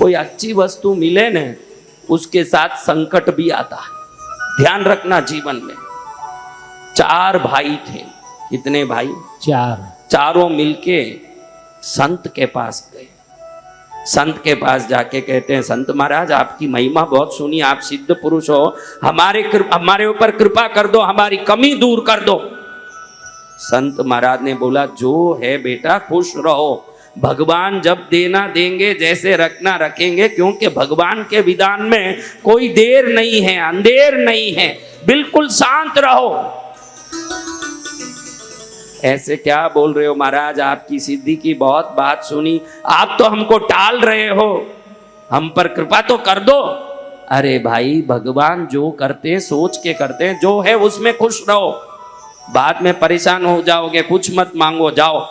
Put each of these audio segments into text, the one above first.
कोई अच्छी वस्तु मिले न, उसके साथ संकट भी आता है। ध्यान रखना जीवन में। 4 भाई थे। कितने भाई? 4। चारों मिलके संत के पास गए। संत के पास जाके कहते हैं, संत महाराज आपकी महिमा बहुत सुनी, आप सिद्ध पुरुष हो, हमारे ऊपर कृपा कर दो, हमारी कमी दूर कर दो। संत महाराज ने बोला, जो है बेटा खुश रहो, भगवान जब देना देंगे, जैसे रखना रखेंगे, क्योंकि भगवान के विधान में कोई देर नहीं है, अंधेर नहीं है, बिल्कुल शांत रहो। ऐसे क्या बोल रहे हो महाराज, आपकी सिद्धि की बहुत बात सुनी, आप तो हमको टाल रहे हो, हम पर कृपा तो कर दो। अरे भाई, भगवान जो करते हैं सोच के करते हैं, जो है उसमें खुश रहो, बाद में परेशान हो जाओगे, कुछ मत मांगो, जाओ।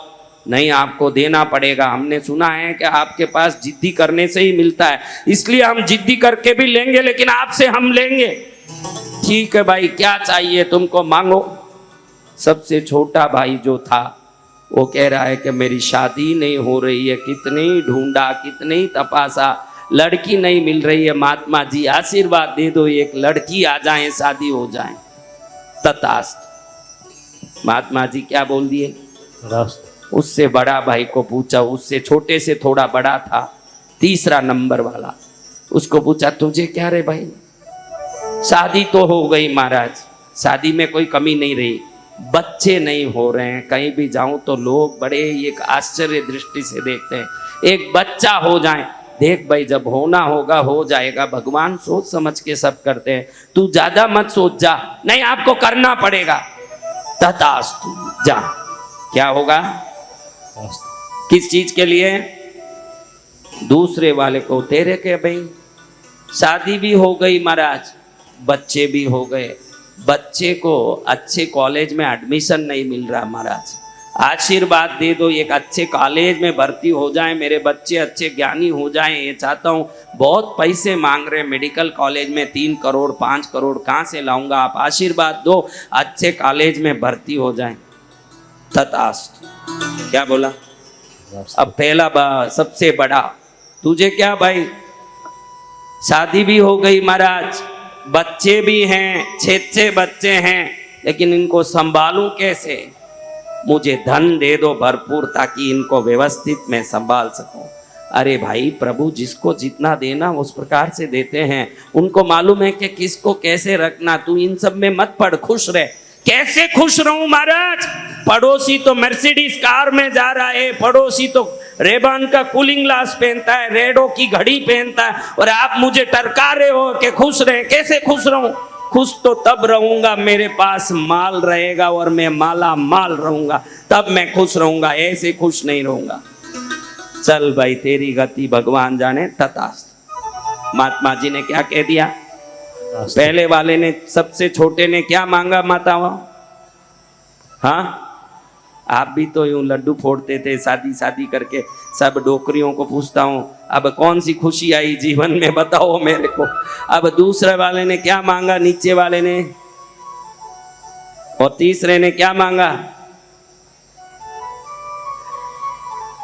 नहीं, आपको देना पड़ेगा। हमने सुना है कि आपके पास जिद्दी करने से ही मिलता है, इसलिए हम जिद्दी करके भी लेंगे, लेकिन आपसे हम लेंगे। ठीक है भाई, क्या चाहिए तुमको, मांगो। सबसे छोटा भाई जो था वो कह रहा है कि मेरी शादी नहीं हो रही है, कितनी ढूंढा, कितनी तपासा, लड़की नहीं मिल रही है, महात्मा जी आशीर्वाद दे दो, एक लड़की आ जाए, शादी हो जाए। तथास्तु। महात्मा जी क्या बोल दिए? उससे बड़ा भाई को पूछा, उससे छोटे से थोड़ा बड़ा था, 3रा नंबर वाला, उसको पूछा, तुझे क्या रे भाई? शादी तो हो गई महाराज, शादी में कोई कमी नहीं रही, बच्चे नहीं हो रहे हैं, कहीं भी जाऊं तो लोग बड़े एक आश्चर्य दृष्टि से देखते हैं, एक बच्चा हो जाए। देख भाई, जब होना होगा हो जाएगा, भगवान सोच समझ के सब करते हैं, तू ज्यादा मत सोच, जा। नहीं, आपको करना पड़ेगा। तथास्तु, जा। क्या होगा? किस चीज के लिए? दूसरे वाले को। तेरे के भाई शादी भी हो गई महाराज, बच्चे भी हो गए, बच्चे को अच्छे कॉलेज में एडमिशन नहीं मिल रहा महाराज, आशीर्वाद दे दो, एक अच्छे कॉलेज में भर्ती हो जाए, मेरे बच्चे अच्छे ज्ञानी हो जाएं, ये चाहता हूँ। बहुत पैसे मांग रहे, मेडिकल कॉलेज में 3 करोड़ 5 करोड़ कहाँ से लाऊंगा, आप आशीर्वाद दो, अच्छे कॉलेज में भर्ती हो जाएं। तथास्तु। क्या बोला? अब पहला सबसे बड़ा, तुझे क्या भाई? शादी भी हो गई महाराज, बच्चे भी हैं, 6 बच्चे हैं, लेकिन इनको संभालूं कैसे? मुझे धन दे दो भरपूर, ताकि इनको व्यवस्थित मैं संभाल सकूं। अरे भाई, प्रभु जिसको जितना देना उस प्रकार से देते हैं, उनको मालूम है कि किसको कैसे रखना। तू इन सब में मत पड़, खुश रह। कैसे खुश रहूं महाराज? पड़ोसी तो मर्सिडीज कार में जा रहा है, पड़ोसी तो रेबान का कूलिंग ग्लास पहनता है, रेडो की घड़ी पहनता है, और आप मुझे टरका रहे हो कि खुश रहे। कैसे खुश रहूं? खुश तो तब रहूंगा मेरे पास माल रहेगा और मैं माला माल रहूंगा, तब मैं खुश रहूंगा, ऐसे खुश नहीं रहूंगा। चल भाई, तेरी गति भगवान जाने। तथास्तु। महात्मा जी ने क्या कह दिया? पहले वाले ने, सबसे छोटे ने क्या मांगा माताओं? हाँ, आप भी तो यूं लड्डू फोड़ते थे शादी शादी करके। सब डोकरियों को पूछता हूं, अब कौन सी खुशी आई जीवन में, बताओ मेरे को। अब दूसरे वाले ने क्या मांगा? नीचे वाले ने। और तीसरे ने क्या मांगा?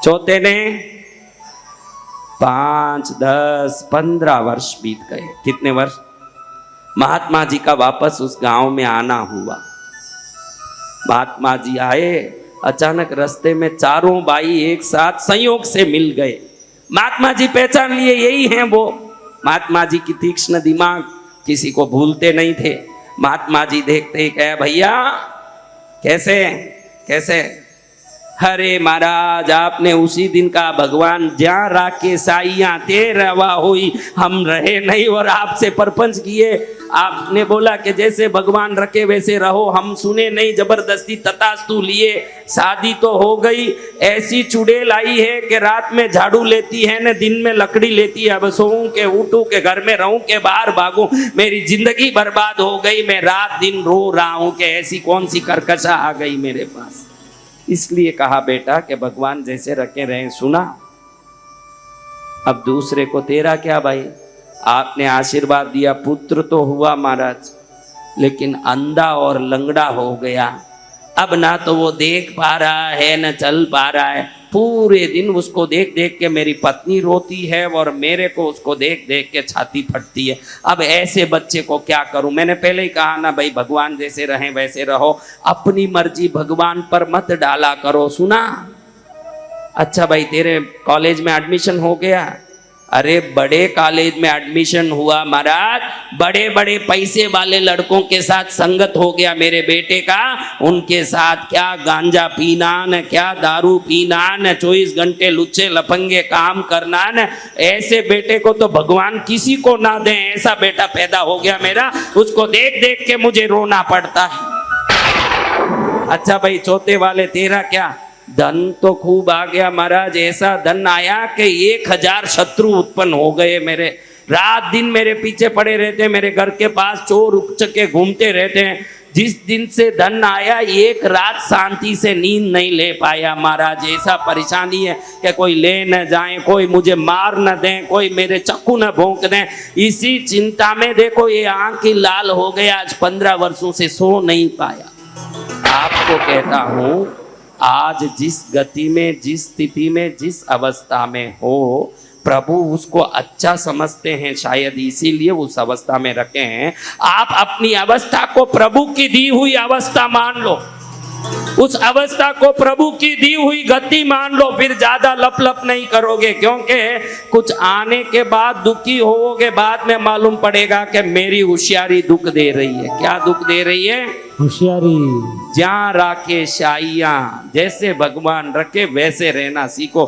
चौथे ने। 5, 10, 15 वर्ष बीत गए। कितने वर्ष? महात्मा जी का वापस उस गांव में आना हुआ। महात्मा जी आए, अचानक रास्ते में चारों भाई एक साथ संयोग से मिल गए। महात्मा जी पहचान लिए, यही हैं वो। महात्मा जी की तीक्ष्ण दिमाग किसी को भूलते नहीं थे। महात्मा जी देखते ही कहे, भैया कैसे कैसे? अरे महाराज, आपने उसी दिन का भगवान जहाँ राके साइया ते रवा हुई, हम रहे नहीं और आपसे परपंच किए। आपने बोला कि जैसे भगवान रखे वैसे रहो, हम सुने नहीं, जबरदस्ती तथास्तु लिए। शादी तो हो गई, ऐसी चुड़ैल आई है कि रात में झाड़ू लेती है न दिन में लकड़ी लेती है। अब सोऊं के उठूं के घर में रहूं के बाहर भागूं, मेरी जिंदगी बर्बाद हो गई। मैं रात दिन रो रहा हूं कि ऐसी कौन सी कर्कशा आ गई मेरे पास। इसलिए कहा बेटा कि भगवान जैसे रखे रहे। सुना? अब दूसरे को तेरा क्या भाई? आपने आशीर्वाद दिया, पुत्र तो हुआ महाराज, लेकिन अंधा और लंगड़ा हो गया। अब ना तो वो देख पा रहा है न चल पा रहा है। पूरे दिन उसको देख देख के मेरी पत्नी रोती है और मेरे को उसको देख देख के छाती फटती है। अब ऐसे बच्चे को क्या करूं? मैंने पहले ही कहा ना भाई, भगवान जैसे रहें वैसे रहो, अपनी मर्जी भगवान पर मत डाला करो। सुना? अच्छा भाई, तेरे कॉलेज में एडमिशन हो गया? अरे बड़े कॉलेज में एडमिशन हुआ महाराज, बड़े बड़े पैसे वाले लड़कों के साथ संगत हो गया मेरे बेटे का। उनके साथ क्या गांजा पीना न, क्या दारू पीना न, 24 घंटे लुच्चे लफंगे काम करना न। ऐसे बेटे को तो भगवान किसी को ना दे, ऐसा बेटा पैदा हो गया मेरा। उसको देख देख के मुझे रोना पड़ता है। अच्छा भाई, चौथे वाले तेरा क्या? धन तो खूब आ गया महाराज, ऐसा धन आया कि 1000 शत्रु उत्पन्न हो गए मेरे। रात दिन मेरे पीछे पड़े रहते हैं, मेरे घर के पास चोर उचके घूमते रहते हैं। जिस दिन से धन आया, एक रात शांति से नींद नहीं ले पाया महाराज। ऐसा परेशानी है कि कोई ले न जाए, कोई मुझे मार न दें, कोई मेरे चक्कू न भोंक दें। इसी चिंता में देखो ये आंख ही लाल हो गया, आज 15 वर्षों से सो नहीं पाया। आपको कहता हूं, आज जिस गति में, जिस स्थिति में, जिस अवस्था में हो, प्रभु उसको अच्छा समझते हैं, शायद इसीलिए उस अवस्था में रखे हैं। आप अपनी अवस्था को प्रभु की दी हुई अवस्था मान लो, उस अवस्था को प्रभु की दी हुई गति मान लो, फिर ज्यादा लप लप नहीं करोगे। क्योंकि कुछ आने के बाद दुखी होवोगे, बाद में मालूम पड़ेगा कि मेरी होशियारी दुख दे रही है। क्या दुख दे रही है? होशियारी। जहाँ राखे शाइयां, जैसे भगवान रखे वैसे रहना सीखो।